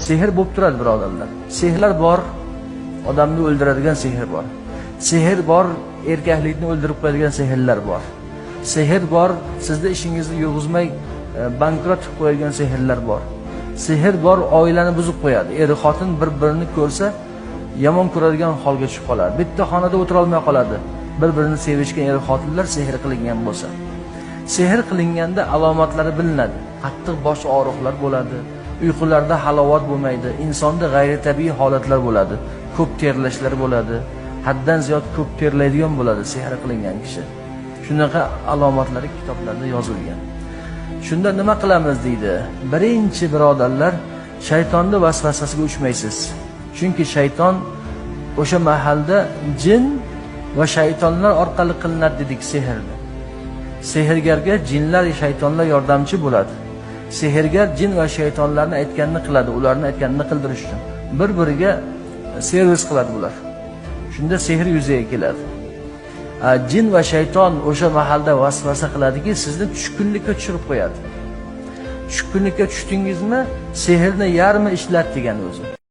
Sehr bo'lib turadi birodarlar. Sehrlar bor, odamni o'ldiradigan sehr bor. Sehr bor, erkaklikni o'ldirib qo'yadigan sehrlar bor. Sehr bor, sizni ishingizni yurg'izmay bankrot qilib qo'yadigan sehrlar bor. Sehr bor, oilani buzib qo'yadi. Er-xotin bir-birini ko'rsa, yomon ko'radigan holga tushib qoladi. Bitta xonada o'tira olmay qoladi. Bir-birini sevishgan er-xotinlar sehr qilingan bo'lsa. Sehr qilinganda alomatlari bilinadi. Qattiq bosh og'riqlar bo'ladi. Uyqularda halovat bo'lmaydi. Insonda g'ayritabiiy holatlar bo'ladi. Ko'p terlashlar bo'ladi. Haddan ziyod ko'p terlaydigan bo'ladi sehr qilingan kishi. Shunaqa alomatlari kitoblarda yozilgan. Shunda nima qilamiz deydi? Birinchi birodarlar, shaytonning vasvasasiga uchmaysiz. Chunki shayton o'sha mahalda jin va shaytonlar orqali qilinadi dedik sehrni. Sehrgarga jinlar va shaytonlar yordamchi bo'ladi. Sehrgar jin va shaytonlarni aytganini qiladi, ularni aytganini qildirish uchun. Bir-biriga servis qiladi bular. Shunda sehr yuzaga keladi. Jin va shayton o'sha mahalda vasvasa qiladiki, sizni tushkunlikka tushirib qo'yadi. Tushkunlikka tushdingizmi, sehrni yarmi ishlat degan o'zi.